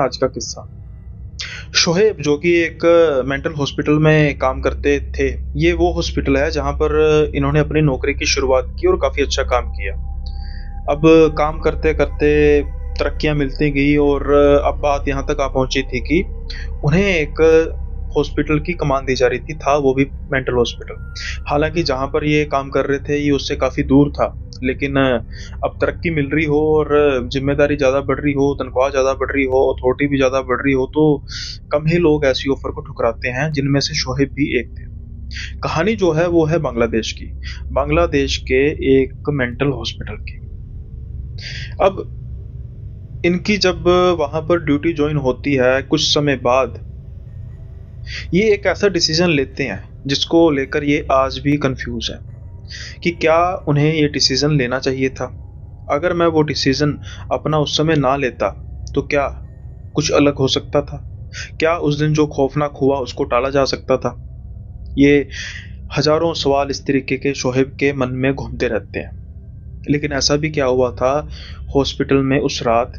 आज का किस्सा। शोहेब जो कि एक मेंटल हॉस्पिटल में काम करते थे। ये वो हॉस्पिटल है जहाँ पर इन्होंने अपनी नौकरी की शुरुआत की और काफ़ी अच्छा काम किया। अब काम करते-करते तरक्कियाँ मिलती गई और अब बात यहाँ तक आ पहुँची थी कि उन्हें एक हॉस्पिटल की कमान दी जा रही थी, था वो भी मेंटल हॉस्पिटल। हालाँकि जहाँ पर ये काम कर रहे थे ये उससे काफ़ी दूर था, लेकिन अब तरक्की मिल रही हो और ज़िम्मेदारी ज़्यादा बढ़ रही हो, तनख्वाह ज़्यादा बढ़ रही हो, अथॉरिटी भी ज़्यादा बढ़ रही हो, तो कम ही लोग ऐसी ऑफ़र को ठुकराते हैं, जिनमें से शोहेब भी एक थे। कहानी जो है वो है बांग्लादेश की, बांग्लादेश के एक मेंटल हॉस्पिटल की। अब इनकी जब वहाँ पर ड्यूटी जॉइन होती है कुछ समय बाद, ये एक ऐसा डिसीजन लेते हैं जिसको लेकर ये आज भी कंफ्यूज है कि क्या उन्हें ये डिसीजन लेना चाहिए था। अगर मैं वो डिसीजन अपना उस समय ना लेता तो क्या कुछ अलग हो सकता था। क्या उस दिन जो खौफनाक हुआ उसको टाला जा सकता था। ये हजारों सवाल इस तरीके के शोहेब के मन में घूमते रहते हैं। लेकिन ऐसा भी क्या हुआ था हॉस्पिटल में उस रात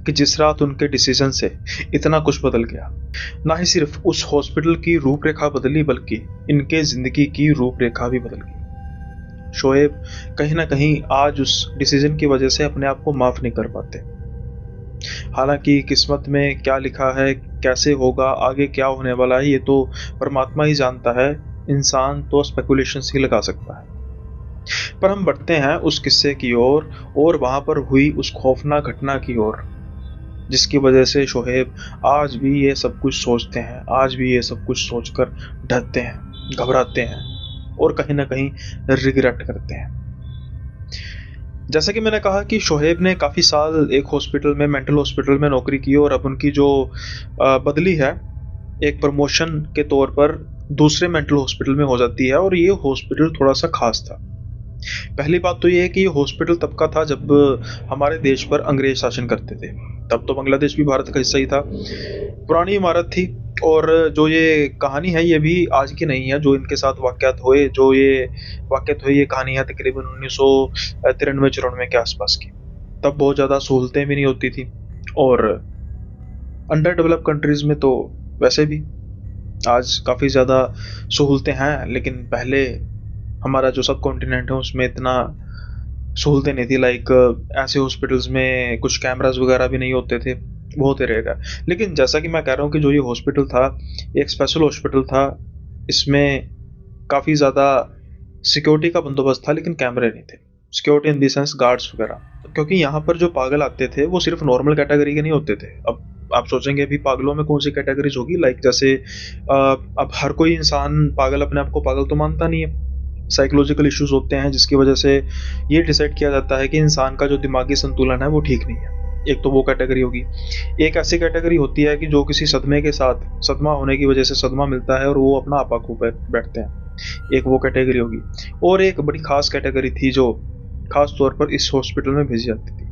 कि जिस रात उनके डिसीजन से इतना कुछ बदल गया। ना ही सिर्फ उस हॉस्पिटल की रूपरेखा बदली बल्कि इनके जिंदगी की रूपरेखा भी बदल गई। शोएब कहीं ना कहीं आज उस डिसीजन की वजह से अपने आप को माफ नहीं कर पाते। हालांकि किस्मत में क्या लिखा है, कैसे होगा, आगे क्या होने वाला है, ये तो परमात्मा ही जानता है। इंसान तो स्पेकुलेशंस ही लगा सकता है। पर हम बढ़ते हैं उस किस्से की ओर और वहां पर हुई उस खौफनाक घटना की ओर, जिसकी वजह से शोहेब आज भी ये सब कुछ सोचते हैं, आज भी ये सब कुछ सोचकर डरते हैं, घबराते हैं और कहीं ना कहीं रिग्रेट करते हैं। जैसा कि मैंने कहा कि शोहेब ने काफ़ी साल एक हॉस्पिटल में, मेंटल हॉस्पिटल में नौकरी की और अब उनकी जो बदली है एक प्रमोशन के तौर पर दूसरे मेंटल हॉस्पिटल में हो जाती है और ये हॉस्पिटल थोड़ा सा खास था। पहली बात तो ये है कि ये हॉस्पिटल तब का था जब हमारे देश पर अंग्रेज शासन करते थे। तब तो बांग्लादेश भी भारत का हिस्सा ही था। पुरानी इमारत थी और जो ये कहानी है ये भी आज की नहीं है। जो इनके साथ वाक़यात हुए ये कहानी है तकरीबन 1993-94 के आसपास की। तब बहुत ज़्यादा सहूलतें भी नहीं होती थी और अंडर डेवलप्ड कंट्रीज़ में तो वैसे भी आज काफ़ी ज़्यादा सहूलतें हैं, लेकिन पहले हमारा जो सब कॉन्टिनेंट है उसमें इतना सहूलतें नहीं थी। लाइक ऐसे हॉस्पिटल्स में कुछ कैमरास वगैरह भी नहीं होते थे, बहुत ही रेयर है। लेकिन जैसा कि मैं कह रहा हूँ कि जो ये हॉस्पिटल था एक स्पेशल हॉस्पिटल था। इसमें काफ़ी ज़्यादा सिक्योरिटी का बंदोबस्त था लेकिन कैमरे नहीं थे। Security in the sense guards वगैरह, क्योंकि यहाँ पर जो पागल आते थे वो सिर्फ नॉर्मल कैटेगरी के नहीं होते थे। अब आप सोचेंगे अभी पागलों में कौन सी कैटेगरीज होगी, लाइक जैसे अब हर कोई इंसान पागल अपने आप को पागल तो मानता नहीं है। साइकोलॉजिकल इश्यूज होते हैं जिसकी वजह से ये डिसाइड किया जाता है कि इंसान का जो दिमागी संतुलन है वो ठीक नहीं है। एक तो वो कैटेगरी होगी। एक ऐसी कैटेगरी होती है कि जो किसी सदमे के साथ, सदमा होने की वजह से सदमा मिलता है और वो अपना आपा खो बैठते हैं। एक वो कैटेगरी होगी और एक बड़ी खास कैटेगरी थी जो खास तौर पर इस हॉस्पिटल में भेजी जाती थी।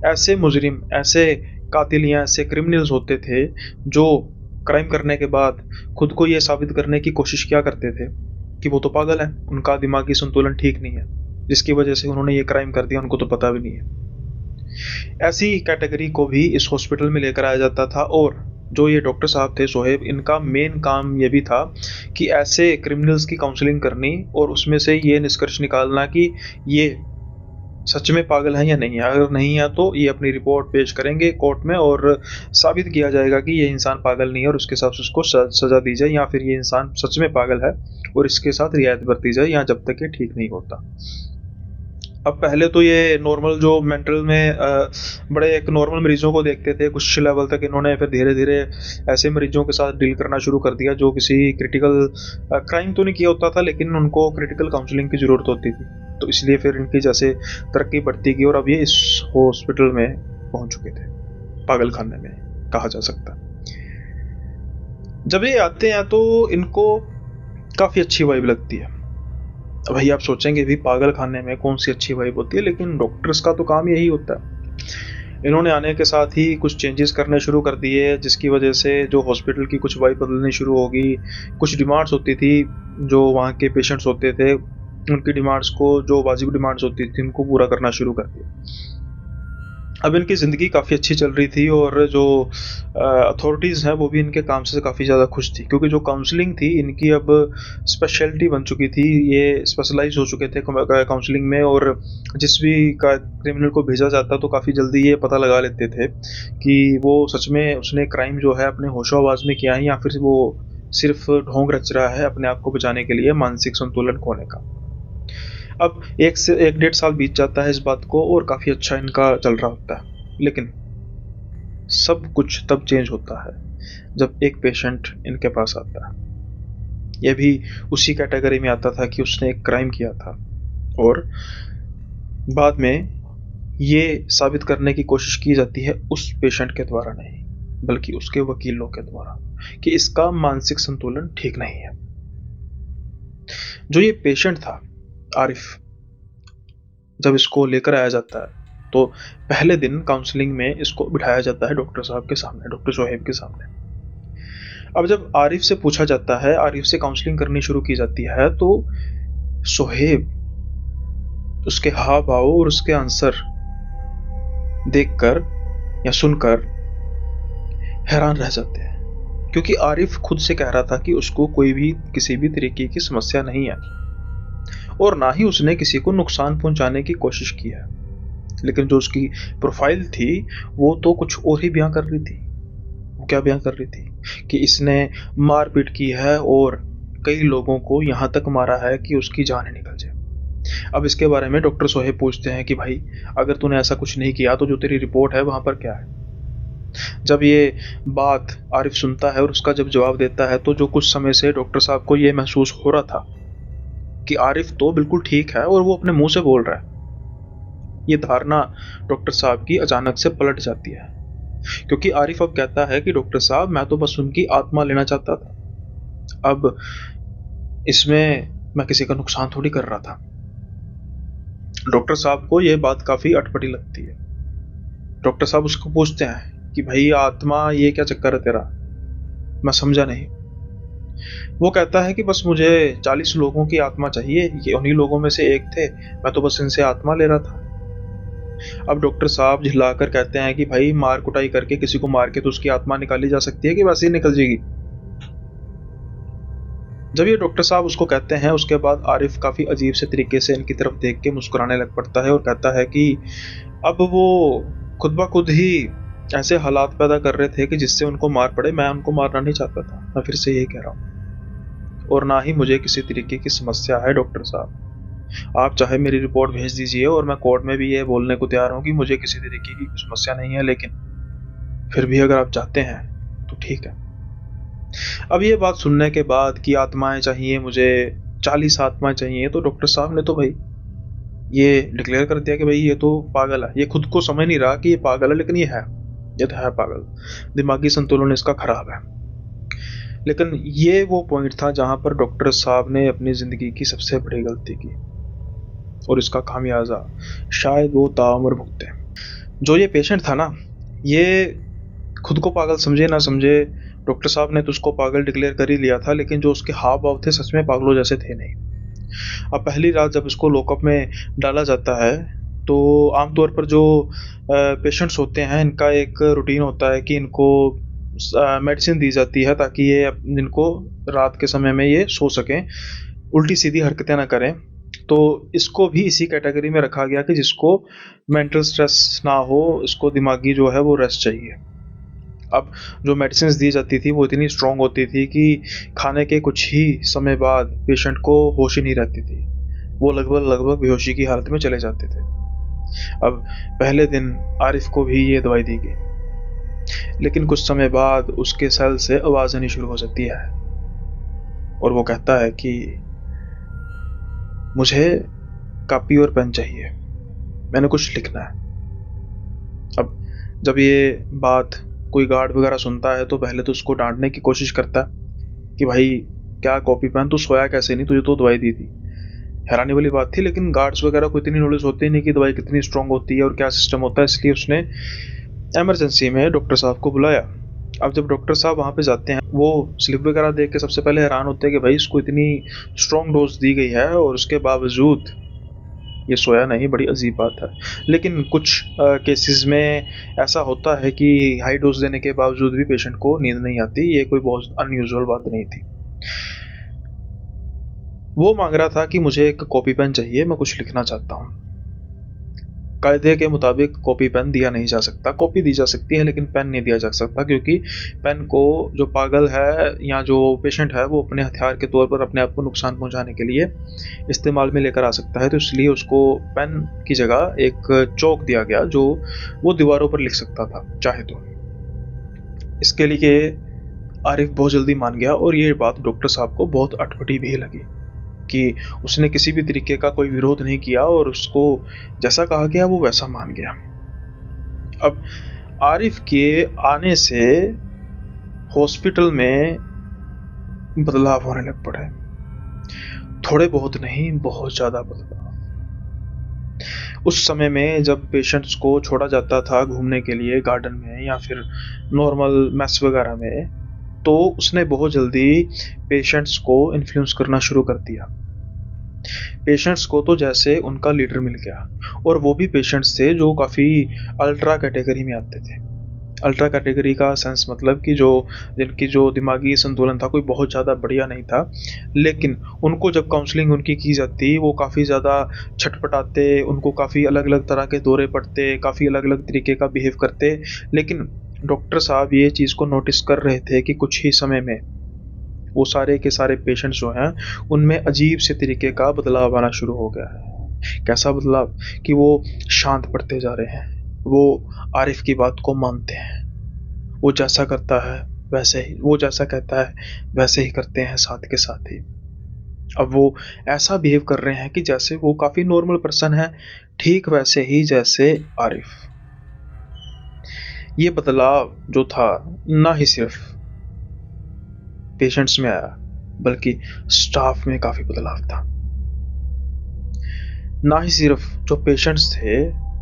ऐसे मुजरिम, ऐसे कातिल या ऐसे क्रिमिनल्स होते थे जो क्राइम करने के बाद खुद को ये साबित करने की कोशिश किया करते थे कि वो तो पागल है, उनका दिमागी संतुलन ठीक नहीं है, जिसकी वजह से उन्होंने ये क्राइम कर दिया, उनको तो पता भी नहीं है। ऐसी कैटेगरी को भी इस हॉस्पिटल में लेकर आया जाता था और जो ये डॉक्टर साहब थे शोहेब, इनका मेन काम ये भी था कि ऐसे क्रिमिनल्स की काउंसलिंग करनी और उसमें से ये निष्कर्ष निकालना कि ये सच में पागल है या नहीं है। अगर नहीं है तो ये अपनी रिपोर्ट पेश करेंगे कोर्ट में और साबित किया जाएगा कि ये इंसान पागल नहीं है और उसके साथ उसको सजा दी जाए, या फिर ये इंसान सच में पागल है और इसके साथ रियायत बरती जाए, या जब तक ये ठीक नहीं होता। अब पहले तो ये नॉर्मल जो मेंटल में बड़े एक नॉर्मल मरीजों को देखते थे कुछ लेवल तक, इन्होंने फिर धीरे धीरे ऐसे मरीजों के साथ डील करना शुरू कर दिया जो किसी क्रिटिकल क्राइम तो नहीं किया होता था लेकिन उनको क्रिटिकल काउंसलिंग की ज़रूरत होती थी। तो इसलिए फिर इनकी जैसे तरक्की बढ़ती गई और अब ये इस हॉस्पिटल में पहुंच चुके थे, पागल खाने में कहा जा सकता है। जब ये आते हैं तो इनको काफ़ी अच्छी वाइब लगती है। भाई आप सोचेंगे भी पागल खाने में कौन सी अच्छी वाइब होती है, लेकिन डॉक्टर्स का तो काम यही होता है। इन्होंने आने के साथ ही कुछ चेंजेस करने शुरू कर दिए जिसकी वजह से जो हॉस्पिटल की कुछ वाइब बदलनी शुरू होगी। कुछ डिमांड्स होती थी जो वहाँ के पेशेंट्स होते थे, उनकी डिमांड्स को, जो वाजिब डिमांड्स होती थी उनको पूरा करना शुरू कर दिया। अब इनकी ज़िंदगी काफ़ी अच्छी चल रही थी और जो अथॉरिटीज़ हैं वो भी इनके काम से काफ़ी ज़्यादा खुश थी, क्योंकि जो काउंसलिंग थी इनकी अब स्पेशलिटी बन चुकी थी। ये स्पेशलाइज़ हो चुके थे काउंसलिंग में, और जिस भी का क्रिमिनल को भेजा जाता तो काफ़ी जल्दी ये पता लगा लेते थे कि वो सच में उसने क्राइम जो है अपने होशो-हवास में किया है या फिर वो सिर्फ़ ढोंग रच रहा है अपने आप को बचाने के लिए मानसिक संतुलन खोने का। अब 1 से 1 डेढ़ साल बीत जाता है इस बात को और काफ़ी अच्छा इनका चल रहा होता है। लेकिन सब कुछ तब चेंज होता है जब एक पेशेंट इनके पास आता है। ये भी उसी कैटेगरी में आता था कि उसने एक क्राइम किया था, और बाद में ये साबित करने की कोशिश की जाती है उस पेशेंट के द्वारा नहीं, बल्कि उसके वकीलों के द्वारा, कि इसका मानसिक संतुलन ठीक नहीं है। जो ये पेशेंट था आरिफ, जब इसको लेकर आया जाता है तो पहले दिन काउंसलिंग में इसको बिठाया जाता है डॉक्टर साहब के सामने, डॉक्टर शोहेब के सामने। अब जब आरिफ से पूछा जाता है, आरिफ से काउंसलिंग करनी शुरू की जाती है, तो शोहेब उसके हाव भाव और उसके आंसर देखकर या सुनकर हैरान रह जाते हैं, क्योंकि आरिफ खुद से कह रहा था कि उसको कोई भी किसी भी तरीके की समस्या नहीं है और ना ही उसने किसी को नुकसान पहुंचाने की कोशिश की है। लेकिन जो उसकी प्रोफाइल थी वो तो कुछ और ही बयां कर रही थी। वो क्या बयां कर रही थी कि इसने मारपीट की है और कई लोगों को यहां तक मारा है कि उसकी जान ही निकल जाए। अब इसके बारे में डॉक्टर सोहेब पूछते हैं कि भाई, अगर तूने ऐसा कुछ नहीं किया तो जो तेरी रिपोर्ट है वहां पर क्या है। जब ये बात आरिफ सुनता है और उसका जब जवाब देता है, तो जो कुछ समय से डॉक्टर साहब को ये महसूस हो रहा था कि आरिफ तो बिल्कुल ठीक है और वो अपने मुंह से बोल रहा है, ये धारणा डॉक्टर साहब की अचानक से पलट जाती है। क्योंकि आरिफ अब कहता है कि डॉक्टर साहब, मैं तो बस उनकी आत्मा लेना चाहता था, अब इसमें मैं किसी का नुकसान थोड़ी कर रहा था। डॉक्टर साहब को यह बात काफी अटपटी लगती है। डॉक्टर साहब उसको पूछते हैं कि भाई आत्मा, ये क्या चक्कर है तेरा, मैं समझा नहीं। वो कहता है कि बस मुझे 40 लोगों की आत्मा चाहिए, ये उन्हीं लोगों में से एक थे, मैं तो बस इनसे आत्मा ले रहा था। अब डॉक्टर साहब झिल्लाकर कहते हैं कि भाई, मार कुटाई करके किसी को मार के तो उसकी आत्मा निकाली जा सकती है कि वैसे ही निकल जाएगी। जब ये डॉक्टर साहब उसको कहते हैं, उसके बाद आरिफ काफी अजीब से तरीके से इनकी तरफ देख के मुस्कुराने लग पड़ता है और कहता है कि अब वो खुद ब खुद ही ऐसे हालात पैदा कर रहे थे कि जिससे उनको मार पड़े। मैं उनको मारना नहीं चाहता था, मैं फिर से यही कह रहा हूँ, और ना ही मुझे किसी तरीके की समस्या है। डॉक्टर साहब, आप चाहे मेरी रिपोर्ट भेज दीजिए और मैं कोर्ट में भी ये बोलने को तैयार हूँ कि मुझे किसी तरीके की समस्या नहीं है, लेकिन फिर भी अगर आप चाहते हैं तो ठीक है। अब ये बात सुनने के बाद कि आत्माएं चाहिए मुझे, 40 आत्माएं चाहिए, तो डॉक्टर साहब ने तो भाई ये डिक्लेयर कर दिया कि भाई ये तो पागल है। ये खुद को समझ नहीं रहा कि ये पागल है, लेकिन ये तो है पागल, दिमागी संतुलन इसका खराब है। लेकिन ये वो पॉइंट था जहां पर डॉक्टर साहब ने अपनी जिंदगी की सबसे बड़ी गलती की, और इसका खामियाजा शायद वो ताउम्र भुगते। जो ये पेशेंट था ना, ये खुद को पागल समझे ना समझे, डॉक्टर साहब ने तो उसको पागल डिक्लेयर कर ही लिया था, लेकिन जो उसके हाव भाव थे सच में पागलों जैसे थे नहीं। अब पहली रात जब इसको लॉकअप में डाला जाता है, तो आमतौर पर जो पेशेंट्स होते हैं इनका एक रूटीन होता है कि इनको मेडिसिन दी जाती है ताकि ये इनको रात के समय में ये सो सकें, उल्टी सीधी हरकतें ना करें। तो इसको भी इसी कैटेगरी में रखा गया कि जिसको मेंटल स्ट्रेस ना हो, इसको दिमागी जो है वो रेस्ट चाहिए। अब जो मेडिसिन दी जाती थी वो इतनी स्ट्रॉन्ग होती थी कि खाने के कुछ ही समय बाद पेशेंट को होश ही नहीं रहती थी, वो लगभग बेहोशी की हालत में चले जाते थे। अब पहले दिन आरिफ को भी ये दवाई दी गई, लेकिन कुछ समय बाद उसके सेल से आवाज आनी शुरू हो जाती है और वो कहता है कि मुझे कॉपी और पेन चाहिए, मैंने कुछ लिखना है। अब जब ये बात कोई गार्ड वगैरह सुनता है तो पहले तो उसको डांटने की कोशिश करता है कि भाई क्या कॉपी पेन, तू सोया कैसे नहीं, तुझे तो दवाई दी थी। हैरानी वाली बात थी, लेकिन गार्ड्स वगैरह को इतनी नॉलेज होती नहीं कि दवाई कितनी स्ट्रांग होती है और क्या सिस्टम होता है, इसलिए उसने इमरजेंसी में डॉक्टर साहब को बुलाया। अब जब डॉक्टर साहब वहाँ पे जाते हैं, वो स्लिप वगैरह देख के सबसे पहले हैरान होते हैं कि भाई इसको इतनी स्ट्रांग डोज दी गई है और उसके बावजूद ये सोया नहीं, बड़ी अजीब बात है। लेकिन कुछ केसेस में ऐसा होता है कि हाई डोज देने के बावजूद भी पेशेंट को नींद नहीं आती, ये कोई बहुत अनयूजुअल बात नहीं थी। वो मांग रहा था कि मुझे एक कॉपी पेन चाहिए, मैं कुछ लिखना चाहता हूँ। कायदे के मुताबिक कॉपी पेन दिया नहीं जा सकता। कॉपी दी जा सकती है लेकिन पेन नहीं दिया जा सकता, क्योंकि पेन को जो पागल है या जो पेशेंट है वो अपने हथियार के तौर पर अपने आप को नुकसान पहुंचाने के लिए इस्तेमाल में लेकर आ सकता है। तो इसलिए उसको पेन की जगह एक चौक दिया गया जो वो दीवारों पर लिख सकता था चाहे तो। इसके लिए आरिफ बहुत जल्दी मान गया और ये बात डॉक्टर साहब को बहुत अटपटी भी लगी कि उसने किसी भी तरीके का कोई विरोध नहीं किया और उसको जैसा कहा गया वो वैसा मान गया। अब आरिफ के आने से हॉस्पिटल में बदलाव होने लग पड़े। थोड़े बहुत नहीं, बहुत ज्यादा बदलाव। उस समय में जब पेशेंट्स को छोड़ा जाता था घूमने के लिए गार्डन में या फिर नॉर्मल मेस वगैरह में, तो उसने बहुत जल्दी पेशेंट्स को इन्फ्लुएंस करना शुरू कर दिया। पेशेंट्स को तो जैसे उनका लीडर मिल गया, और वो भी पेशेंट्स थे जो काफ़ी अल्ट्रा कैटेगरी में आते थे। अल्ट्रा कैटेगरी का सेंस मतलब कि जिनकी जो दिमागी संतुलन था कोई बहुत ज़्यादा बढ़िया नहीं था, लेकिन उनको जब काउंसलिंग उनकी की जाती वो काफ़ी ज़्यादा छटपटाते, उनको काफ़ी अलग अलग तरह के दौरे पड़ते, काफ़ी अलग अलग तरीके का बिहेव करते। लेकिन डॉक्टर साहब ये चीज़ को नोटिस कर रहे थे कि कुछ ही समय में वो सारे के सारे पेशेंट्स जो हैं उनमें अजीब से तरीके का बदलाव आना शुरू हो गया है। कैसा बदलाव कि वो शांत पड़ते जा रहे हैं, वो आरिफ की बात को मानते हैं, वो जैसा करता है वैसे ही, वो जैसा कहता है वैसे ही करते हैं साथ के साथ ही। अब वो ऐसा बिहेव कर रहे हैं कि जैसे वो काफ़ी नॉर्मल पर्सन है, ठीक वैसे ही जैसे आरिफ। ये बदलाव जो था ना ही सिर्फ पेशेंट्स में आया बल्कि स्टाफ में काफ़ी बदलाव था। ना ही सिर्फ जो पेशेंट्स थे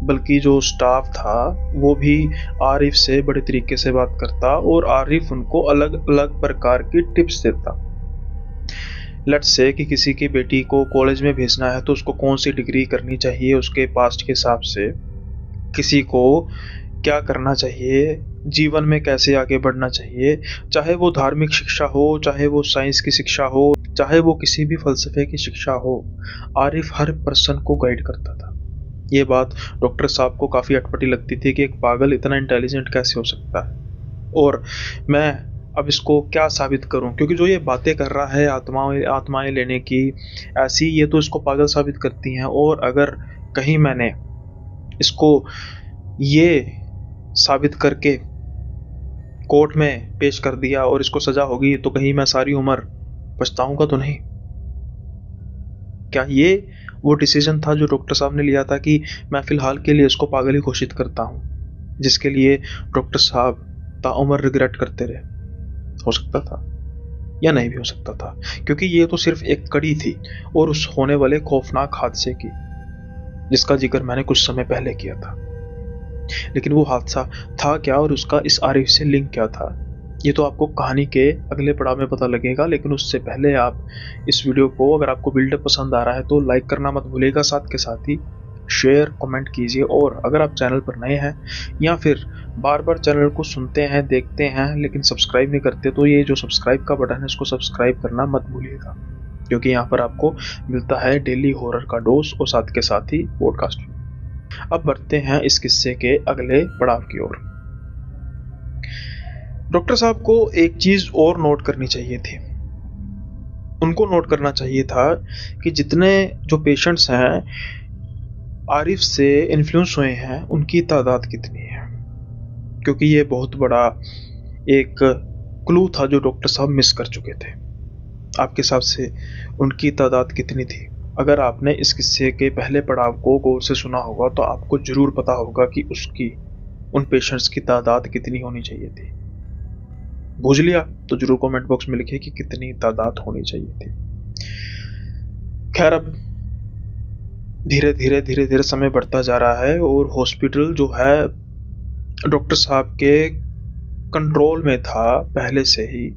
बल्कि जो स्टाफ था वो भी आरिफ से बड़े तरीके से बात करता और आरिफ उनको अलग अलग प्रकार की टिप्स देता। लेट्स से कि किसी की बेटी को कॉलेज में भेजना है तो उसको कौन सी डिग्री करनी चाहिए उसके पास्ट के हिसाब से, किसी को क्या करना चाहिए, जीवन में कैसे आगे बढ़ना चाहिए, चाहे वो धार्मिक शिक्षा हो, चाहे वो साइंस की शिक्षा हो, चाहे वो किसी भी फलसफे की शिक्षा हो, आरिफ हर पर्सन को गाइड करता था। ये बात डॉक्टर साहब को काफ़ी अटपटी लगती थी कि एक पागल इतना इंटेलिजेंट कैसे हो सकता है, और मैं अब इसको क्या साबित करूं, क्योंकि जो ये बातें कर रहा है आत्माएं लेने की ऐसी, ये तो इसको पागल साबित करती हैं। और अगर कहीं मैंने इसको ये साबित करके कोर्ट में पेश कर दिया और इसको सजा होगी तो कहीं मैं सारी उम्र पछताऊंगा तो नहीं। क्या ये वो डिसीजन था जो डॉक्टर साहब ने लिया था कि मैं फिलहाल के लिए इसको पागल ही घोषित करता हूँ, जिसके लिए डॉक्टर साहब ताउम्र रिग्रेट करते रहे? हो सकता था या नहीं भी हो सकता था, क्योंकि ये तो सिर्फ एक कड़ी थी और उस होने वाले खौफनाक हादसे की जिसका जिक्र मैंने कुछ समय पहले किया था। लेकिन वो हादसा था क्या और उसका इस आरिफ से लिंक क्या था, ये तो आपको कहानी के अगले पड़ाव में पता लगेगा। लेकिन उससे पहले आप इस वीडियो को, अगर आपको बिल्डअप पसंद आ रहा है तो लाइक करना मत भूलिएगा, साथ के साथ ही शेयर कमेंट कीजिए। और अगर आप चैनल पर नए हैं या फिर बार बार चैनल को सुनते हैं देखते हैं लेकिन सब्सक्राइब नहीं करते, तो ये जो सब्सक्राइब का बटन है इसको सब्सक्राइब करना मत भूलिएगा, क्योंकि यहाँ पर आपको मिलता है डेली हॉरर का डोज और साथ के साथ ही पॉडकास्ट। अब बढ़ते हैं इस किस्से के अगले पड़ाव की ओर। डॉक्टर साहब को एक चीज और नोट करनी चाहिए थी। उनको नोट करना चाहिए था कि जितने जो पेशेंट्स हैं आरिफ से इन्फ्लुएंस हुए हैं उनकी तादाद कितनी है, क्योंकि ये बहुत बड़ा एक क्लू था जो डॉक्टर साहब मिस कर चुके थे। आपके हिसाब से उनकी तादाद कितनी थी? अगर आपने इस किस्से के पहले पड़ाव को गौर से सुना होगा तो आपको जरूर पता होगा कि उसकी उन पेशेंट्स की तादाद कितनी होनी चाहिए थी। बूझ लिया तो जरूर कमेंट बॉक्स में लिखिए कि कितनी तादाद होनी चाहिए थी। खैर, अब धीरे धीरे समय बढ़ता जा रहा है और हॉस्पिटल जो है डॉक्टर साहब के कंट्रोल में था पहले से ही।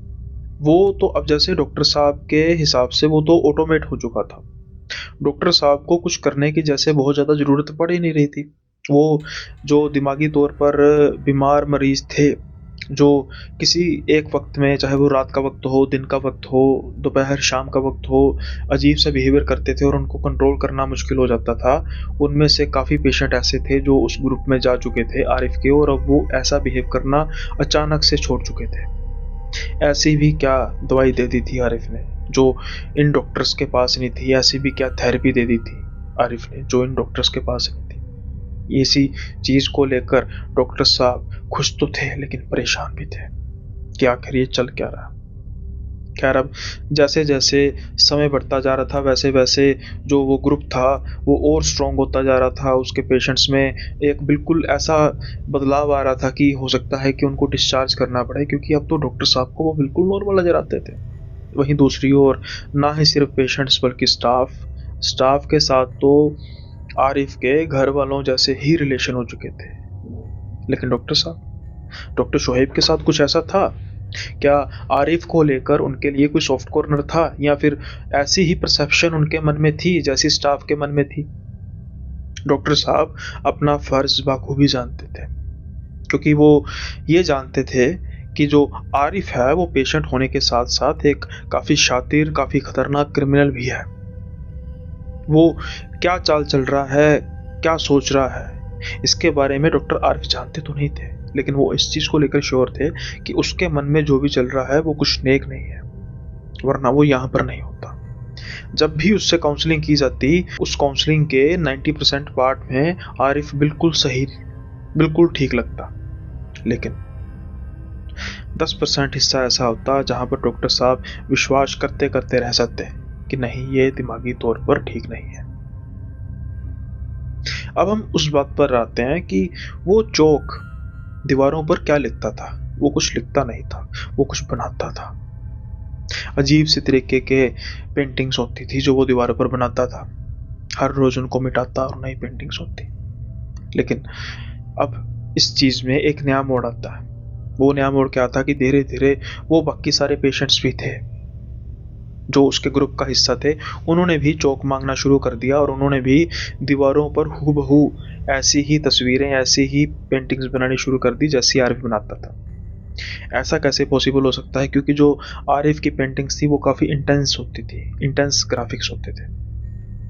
वो तो अब जैसे डॉक्टर साहब के हिसाब से वो तो ऑटोमेट हो चुका था। डॉक्टर साहब को कुछ करने की जैसे बहुत ज़्यादा ज़रूरत पड़ ही नहीं रही थी। वो जो दिमागी तौर पर बीमार मरीज़ थे, जो किसी एक वक़्त में, चाहे वो रात का वक़्त हो, दिन का वक़्त हो, दोपहर शाम का वक़्त हो, अजीब-सा बिहेवियर करते थे और उनको कंट्रोल करना मुश्किल हो जाता था। उनमें से काफ़ी पेशेंट ऐसे थे जो उस ग्रुप में जा चुके थे आरिफ़ के, और अब वो ऐसा बिहेव करना अचानक से छोड़ चुके थे। ऐसी भी क्या दवाई दे दी थी आरिफ़ ने, जो इन डॉक्टर्स के पास नहीं थी? ऐसी भी क्या थेरेपी दे दी थी आरिफ़ ने, जो इन डॉक्टर्स के पास नहीं थी? इसी चीज़ को लेकर डॉक्टर साहब खुश तो थे लेकिन परेशान भी थे कि आखिर ये चल क्या रहा। खैर, अब जैसे-जैसे समय बढ़ता जा रहा था, वैसे-वैसे जो वो ग्रुप था वो और स्ट्रॉन्ग होता जा रहा था। उसके पेशेंट्स में एक बिल्कुल ऐसा बदलाव आ रहा था कि हो सकता है कि उनको डिस्चार्ज करना पड़े, क्योंकि अब तो डॉक्टर साहब को वो बिल्कुल नॉर्मल नज़र आते थे। वहीं दूसरी ओर ना ही सिर्फ पेशेंट्स बल्कि स्टाफ के साथ तो आरिफ के घर वालों जैसे ही रिलेशन हो चुके थे। लेकिन डॉक्टर शोहेब के साथ कुछ ऐसा था? क्या आरिफ को लेकर उनके लिए कोई सॉफ्ट कॉर्नर था, या फिर ऐसी ही परसेप्शन उनके मन में थी जैसी स्टाफ के मन में थी? डॉक्टर साहब अपना फर्ज बाखूबी जानते थे, क्योंकि वो ये जानते थे कि जो आरिफ है वो पेशेंट होने के साथ साथ एक काफ़ी शातिर, काफ़ी खतरनाक क्रिमिनल भी है। वो क्या चाल चल रहा है, क्या सोच रहा है, इसके बारे में डॉक्टर आरिफ जानते तो नहीं थे, लेकिन वो इस चीज़ को लेकर श्योर थे कि उसके मन में जो भी चल रहा है वो कुछ नेक नहीं है, वरना वो यहाँ पर नहीं होता। जब भी उससे काउंसलिंग की जाती, उस काउंसलिंग के 90% पार्ट में आरिफ बिल्कुल सही, बिल्कुल ठीक लगता, लेकिन 10% हिस्सा ऐसा होता जहाँ पर डॉक्टर साहब विश्वास करते करते रह जाते कि नहीं, ये दिमागी तौर पर ठीक नहीं है। अब हम उस बात पर आते हैं कि वो चौक दीवारों पर क्या लिखता था। वो कुछ लिखता नहीं था, वो कुछ बनाता था। अजीब सी तरीके के पेंटिंग्स होती थी जो वो दीवारों पर बनाता था। हर रोज उनको मिटाता और नई पेंटिंग्स होती। लेकिन अब इस चीज में एक नया मोड़ आता है। वो नया मोड़ क्या था कि धीरे धीरे वो बाकी सारे पेशेंट्स भी थे जो उसके ग्रुप का हिस्सा थे, उन्होंने भी चौक मांगना शुरू कर दिया और उन्होंने भी दीवारों पर हूबहू ऐसी ही तस्वीरें, ऐसी ही पेंटिंग्स बनानी शुरू कर दी जैसी आरिफ बनाता था। ऐसा कैसे पॉसिबल हो सकता है? क्योंकि जो आरिफ की पेंटिंग्स थी वो काफ़ी इंटेंस होती थी, इंटेंस ग्राफिक्स होते थे,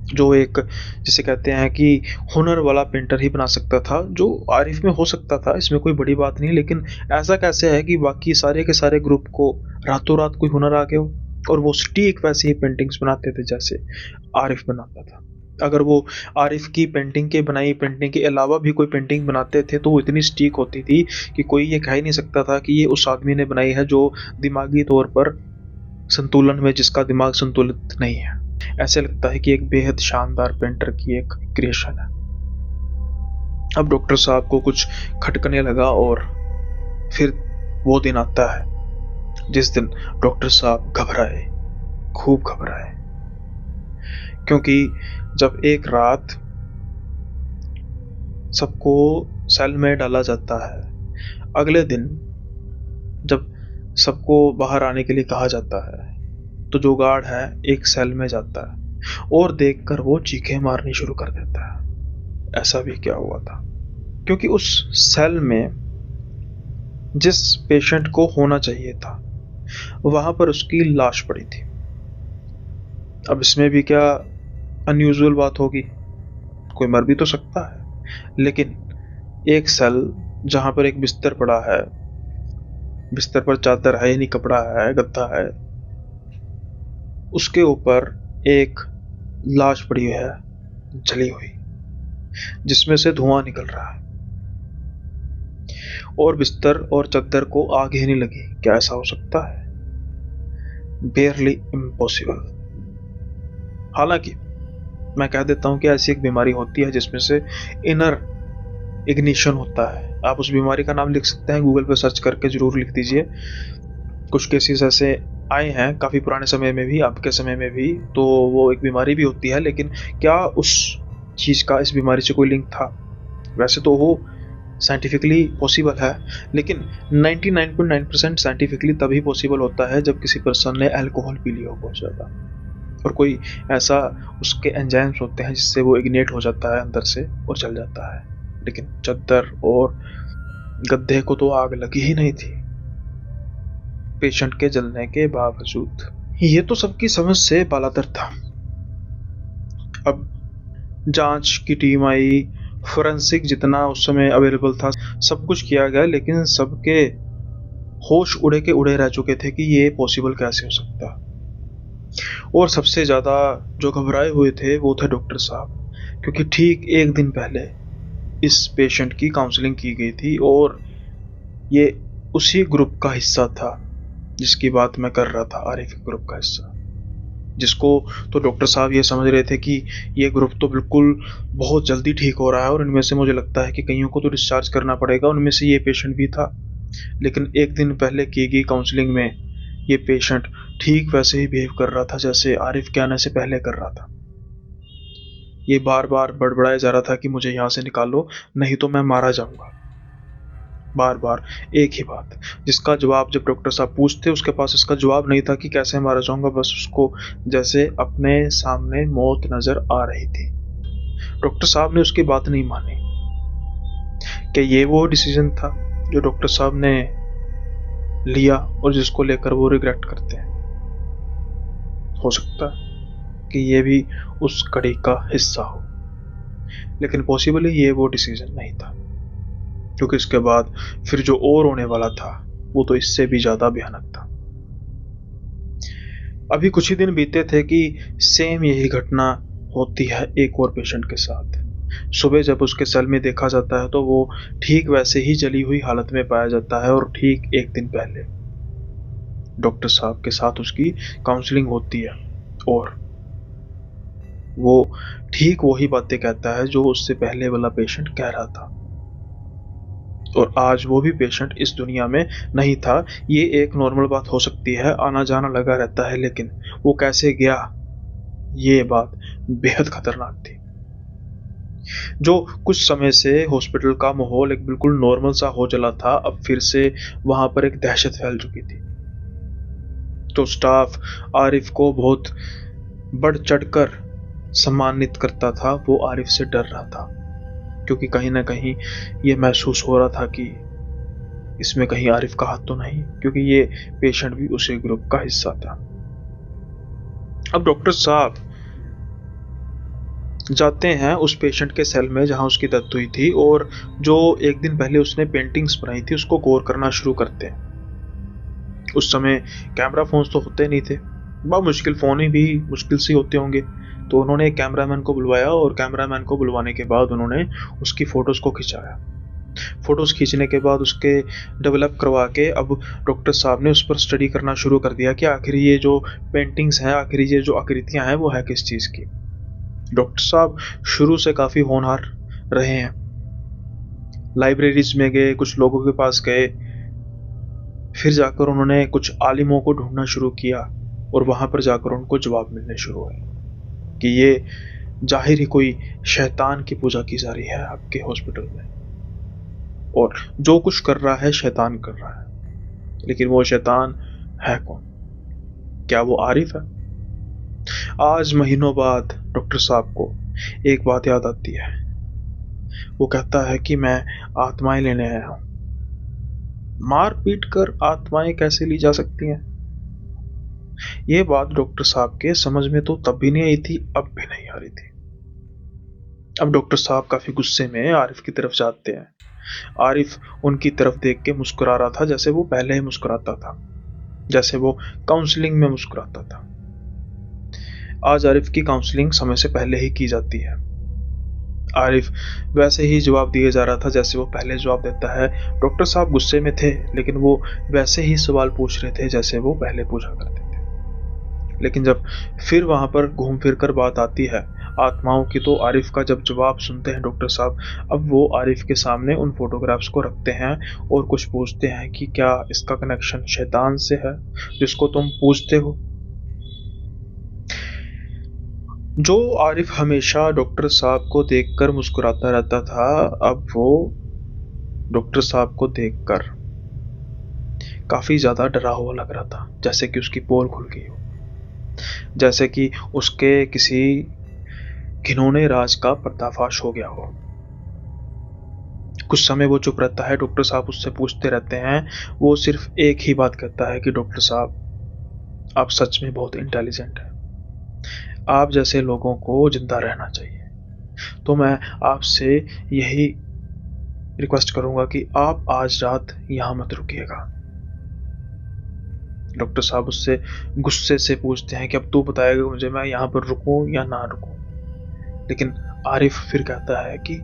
जो एक, जिसे कहते हैं कि हुनर वाला पेंटर ही बना सकता था। जो आरिफ में हो सकता था, इसमें कोई बड़ी बात नहीं, लेकिन ऐसा कैसे है कि बाकी सारे के सारे ग्रुप को रातों रात कोई हुनर आ गया हो और वो सटीक वैसे ही पेंटिंग्स बनाते थे जैसे आरिफ बनाता था। अगर वो आरिफ की पेंटिंग के बनाई पेंटिंग के अलावा भी कोई पेंटिंग बनाते थे तो वो इतनी सटीक होती थी कि कोई ये कह ही नहीं सकता था कि ये उस आदमी ने बनाई है जो दिमागी तौर पर संतुलन में, जिसका दिमाग संतुलित नहीं है। ऐसे लगता है कि एक बेहद शानदार पेंटर की एक क्रिएशन है। अब डॉक्टर साहब को कुछ खटकने लगा और फिर वो दिन आता है जिस दिन डॉक्टर साहब घबराए, खूब घबराए, क्योंकि जब एक रात सबको सेल में डाला जाता है, अगले दिन जब सबको बाहर आने के लिए कहा जाता है तो जो गार्ड है एक सेल में जाता है और देखकर वो चीखें मारनी शुरू कर देता है। ऐसा भी क्या हुआ था? क्योंकि उस सेल में जिस पेशेंट को होना चाहिए था वहां पर उसकी लाश पड़ी थी। अब इसमें भी क्या अनयूजुअल बात होगी? कोई मर भी तो सकता है, लेकिन एक सेल जहां पर एक बिस्तर पड़ा है, बिस्तर पर चादर है, यानी कपड़ा है, गद्दा है, उसके ऊपर एक लाश पड़ी है जली हुई, जिसमें से धुआं निकल रहा है और बिस्तर और चादर को आग ही नहीं लगी। क्या ऐसा हो सकता है? बेयरली इम्पॉसिबल। हालांकि मैं कह देता हूं कि ऐसी एक बीमारी होती है जिसमें से इनर इग्निशन होता है। आप उस बीमारी का नाम लिख सकते हैं, गूगल पे सर्च करके जरूर लिख दीजिए। कुछ केसेस ऐसे आए हैं काफ़ी पुराने समय में भी, आपके समय में भी, तो वो एक बीमारी भी होती है। लेकिन क्या उस चीज़ का इस बीमारी से कोई लिंक था? वैसे तो वो साइंटिफिकली पॉसिबल है, लेकिन 99.9% साइंटिफिकली तभी पॉसिबल होता है जब किसी पर्सन ने अल्कोहल पी लिया हो बहुत ज़्यादा। और कोई ऐसा उसके एंजाइम्स होते हैं जिससे वो इग्नेट हो जाता है अंदर से और जल जाता है। लेकिन चद्दर और गद्दे को तो आग लगी ही नहीं थी, पेशेंट के जलने के बावजूद। ये तो सबकी समझ से बालातर था। अब जांच की टीम आई, फोरेंसिक जितना उस समय अवेलेबल था सब कुछ किया गया, लेकिन सबके होश उड़े के उड़े रह चुके थे कि ये पॉसिबल कैसे हो सकता। और सबसे ज़्यादा जो घबराए हुए थे वो थे डॉक्टर साहब, क्योंकि ठीक एक दिन पहले इस पेशेंट की काउंसलिंग की गई थी और ये उसी ग्रुप का हिस्सा था जिसकी बात मैं कर रहा था, आरिफ के ग्रुप का हिस्सा, जिसको तो डॉक्टर साहब ये समझ रहे थे कि ये ग्रुप तो बिल्कुल बहुत जल्दी ठीक हो रहा है और इनमें से मुझे लगता है कि कईयों को तो डिस्चार्ज करना पड़ेगा, उनमें से ये पेशेंट भी था। लेकिन एक दिन पहले की गई काउंसलिंग में ये पेशेंट ठीक वैसे ही बिहेव कर रहा था जैसे आरिफ के आने से पहले कर रहा था। ये बार बार बड़बड़ाया जा रहा था कि मुझे यहाँ से निकालो, नहीं तो मैं मारा जाऊंगा। बार बार एक ही बात, जिसका जवाब जब डॉक्टर साहब पूछते उसके पास इसका जवाब नहीं था कि कैसे मारा जाऊंगा, बस उसको जैसे अपने सामने मौत नजर आ रही थी। डॉक्टर साहब ने उसकी बात नहीं मानी। कि ये वो डिसीजन था जो डॉक्टर साहब ने लिया और जिसको लेकर वो रिग्रेट करते हैं। हो सकता है कि ये भी उस कड़ी का हिस्सा हो, लेकिन पॉसिबली ये वो डिसीजन नहीं था, क्योंकि इसके बाद फिर जो और होने वाला था वो तो इससे भी ज्यादा भयानक था। अभी कुछ ही दिन बीते थे कि सेम यही घटना होती है एक और पेशेंट के साथ। सुबह जब उसके सेल में देखा जाता है तो वो ठीक वैसे ही जली हुई हालत में पाया जाता है और ठीक एक दिन पहले डॉक्टर साहब के साथ उसकी काउंसलिंग होती है और वो ठीक वही बातें कहता है जो उससे पहले वाला पेशेंट कह रहा था। और आज वो भी पेशेंट इस दुनिया में नहीं था। ये एक नॉर्मल बात हो सकती है, आना जाना लगा रहता है, लेकिन वो कैसे गया ये बात बेहद खतरनाक थी। जो कुछ समय से हॉस्पिटल का माहौल एक बिल्कुल नॉर्मल सा हो चला था, अब फिर से वहां पर एक दहशत फैल चुकी थी। तो स्टाफ आरिफ को बहुत बढ़ चढ़कर सम्मानित करता था, वो आरिफ से डर रहा था, क्योंकि कहीं ना कहीं ये महसूस हो रहा था कि इसमें कहीं आरिफ का हाथ तो नहीं, क्योंकि ये पेशेंट भी उसी ग्रुप का हिस्सा था। अब डॉक्टर साहब जाते हैं उस पेशेंट के सेल में जहां उसकी डेथ हुई थी और जो एक दिन पहले उसने पेंटिंग्स बनाई थी उसको गौर करना शुरू करते हैं। उस समय कैमरा फोन्स तो होते नहीं थे, बहुत मुश्किल, फोन ही भी मुश्किल से होते होंगे। तो उन्होंने एक कैमरामैन को बुलवाया और कैमरामैन को बुलवाने के बाद उन्होंने उसकी फोटोज को खिंचाया। फोटोज खींचने के बाद उसके डेवलप करवा के अब डॉक्टर साहब ने उस पर स्टडी करना शुरू कर दिया कि आखिर ये जो पेंटिंग्स हैं, आखिर ये जो आकृतियां हैं वो है किस चीज़ की। डॉक्टर साहब शुरू से काफ़ी होनहार रहे हैं। लाइब्रेरीज में गए, कुछ लोगों के पास गए, फिर जाकर उन्होंने कुछ आलिमों को ढूंढना शुरू किया और वहां पर जाकर उनको जवाब मिलने शुरू हुए कि ये जाहिर ही कोई शैतान की पूजा की जा रही है आपके हॉस्पिटल में, और जो कुछ कर रहा है शैतान कर रहा है। लेकिन वो शैतान है कौन? क्या वो आरिफ है? आज महीनों बाद डॉक्टर साहब को एक बात याद आती है। वो कहता है कि मैं आत्माएं लेने आया हूं। मार पीट कर आत्माएं कैसे ली जा सकती हैं? ये बात डॉक्टर साहब के समझ में तो तब भी नहीं आई थी, अब भी नहीं आ रही थी। अब डॉक्टर साहब काफी गुस्से में आरिफ की तरफ जाते हैं। आरिफ उनकी तरफ देख के मुस्कुरा रहा था जैसे वो पहले ही मुस्कुराता था, जैसे वो काउंसलिंग में मुस्कुराता था। आज आरिफ की काउंसलिंग समय से पहले ही की जाती है। आरिफ वैसे ही जवाब दिए जा रहा था जैसे वो पहले जवाब देता है। डॉक्टर साहब गुस्से में थे, लेकिन वो वैसे ही सवाल पूछ रहे थे जैसे वो पहले पूछा करते थे। लेकिन जब फिर वहां पर घूम फिर कर बात आती है आत्माओं की, तो आरिफ का जब जवाब सुनते हैं डॉक्टर साहब, अब वो आरिफ के सामने उन फोटोग्राफ्स को रखते हैं और कुछ पूछते हैं कि क्या इसका कनेक्शन शैतान से है जिसको तुम पूछते हो? जो आरिफ हमेशा डॉक्टर साहब को देखकर मुस्कुराता रहता था, अब वो डॉक्टर साहब को देखकर काफी ज्यादा डरा हुआ लग रहा था, जैसे कि उसकी पोल खुल गई हो। जैसे कि उसके किसी घिनौने राज का पर्दाफाश हो गया हो। कुछ समय वो चुप रहता है, डॉक्टर साहब उससे पूछते रहते हैं। वो सिर्फ एक ही बात कहता है कि डॉक्टर साहब, आप सच में बहुत इंटेलिजेंट हैं। आप जैसे लोगों को जिंदा रहना चाहिए। तो मैं आपसे यही रिक्वेस्ट करूंगा कि आप आज रात यहाँ मत रुकिएगा। डॉक्टर साहब उससे गुस्से से पूछते हैं कि अब तू बताएगा मुझे, मैं यहाँ पर रुकूं या ना रुकूं। लेकिन आरिफ फिर कहता है कि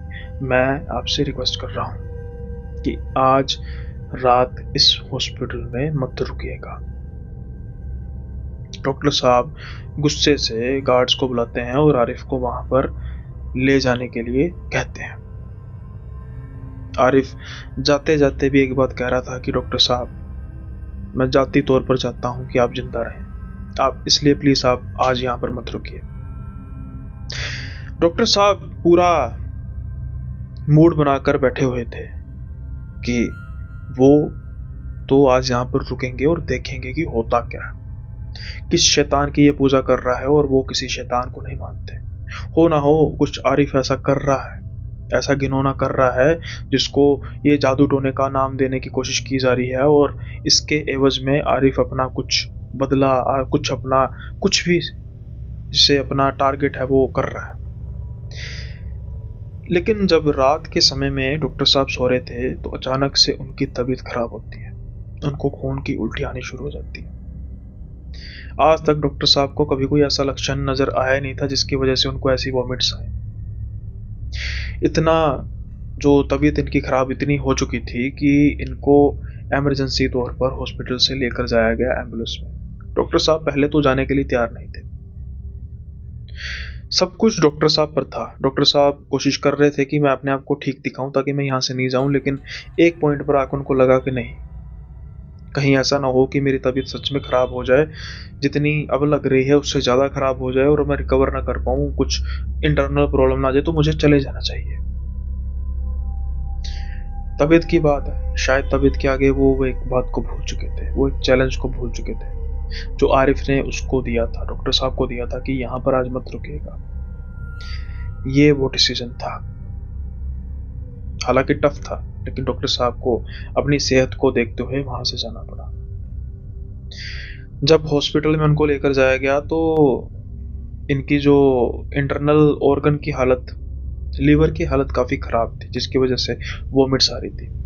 मैं आपसे रिक्वेस्ट कर रहा हूँ कि आज रात इस हॉस्पिटल में मत रुकिएगा। डॉक्टर साहब गुस्से से गार्ड्स को बुलाते हैं और आरिफ को वहां पर ले जाने के लिए कहते हैं। आरिफ जाते जाते भी एक बात कह रहा था कि डॉक्टर साहब, मैं जाती तौर पर चाहता हूं कि आप जिंदा रहें। आप इसलिए प्लीज आप आज यहां पर मत रुकिए। डॉक्टर साहब पूरा मूड बनाकर बैठे हुए थे कि वो तो आज यहां पर रुकेंगे और देखेंगे कि होता क्या है। किस शैतान की ये पूजा कर रहा है और वो किसी शैतान को नहीं मानते। हो ना हो कुछ आरिफ ऐसा कर रहा है, ऐसा घिनौना कर रहा है जिसको ये जादू टोने का नाम देने की कोशिश की जा रही है, और इसके एवज में आरिफ अपना कुछ बदला, कुछ अपना कुछ भी जिसे अपना टारगेट है वो कर रहा है। लेकिन जब रात के समय में डॉक्टर साहब सो रहे थे तो अचानक से उनकी तबीयत खराब होती है। उनको खून की उल्टी आनी शुरू हो जाती है। आज तक डॉक्टर साहब को कभी कोई ऐसा लक्षण नजर आया नहीं था जिसकी वजह से उनको ऐसी वॉमिट्स आए। इतना जो तबीयत इनकी खराब इतनी हो चुकी थी कि इनको इमरजेंसी तौर पर हॉस्पिटल से लेकर जाया गया एम्बुलेंस में। डॉक्टर साहब पहले तो जाने के लिए तैयार नहीं थे। सब कुछ डॉक्टर साहब पर था। डॉक्टर साहब कोशिश कर रहे थे कि मैं अपने आप को ठीक दिखाऊं ताकि मैं यहाँ से नहीं जाऊं, लेकिन एक पॉइंट पर आकर उनको लगा कि नहीं, कहीं ऐसा ना हो कि मेरी तबीयत सच में खराब हो जाए, जितनी अब लग रही है उससे ज़्यादा खराब हो जाए और मैं रिकवर ना कर पाऊँ, कुछ इंटरनल प्रॉब्लम ना आ जाए, तो मुझे चले जाना चाहिए। तबीयत की बात है, शायद तबीयत के आगे वो एक बात को भूल चुके थे, वो एक चैलेंज को भूल चुके थे जो आरिफ ने उसको दिया था, डॉक्टर साहब को दिया था कि यहाँ पर आज मत रुकिएगा। ये वो डिसीजन था। हालांकि टफ था, लेकिन डॉक्टर साहब को अपनी सेहत को देखते हुए वहां से जाना पड़ा। जब हॉस्पिटल में उनको लेकर जाया गया तो इनकी जो इंटरनल ऑर्गन की हालत, लीवर की हालत काफ़ी ख़राब थी, जिसकी वजह से वॉमिट्स आ रही थी।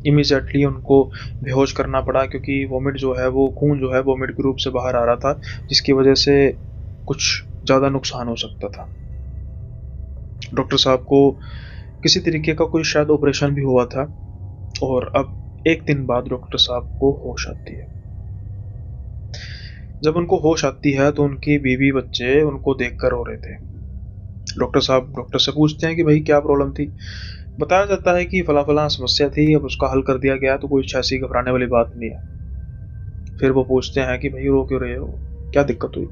इमीडिएटली उनको बेहोश करना पड़ा क्योंकि वॉमिट जो है वो खून जो है वॉमिट के रूप से बाहर आ रहा था, जिसकी वजह से कुछ ज़्यादा नुकसान हो सकता था। डॉक्टर साहब को किसी तरीके का कोई शायद ऑपरेशन भी हुआ था, और अब एक दिन बाद डॉक्टर साहब को होश आती है। जब उनको होश आती है तो उनकी बीवी बच्चे उनको देखकर रो रहे थे। डॉक्टर साहब डॉक्टर से पूछते हैं कि भाई क्या प्रॉब्लम थी। बताया जाता है कि फला फला समस्या थी, अब उसका हल कर दिया गया, तो कोई ऐसी घबराने वाली बात नहीं है। फिर वो पूछते हैं कि भाई रो क्यों रहे हो, क्या दिक्कत हुई।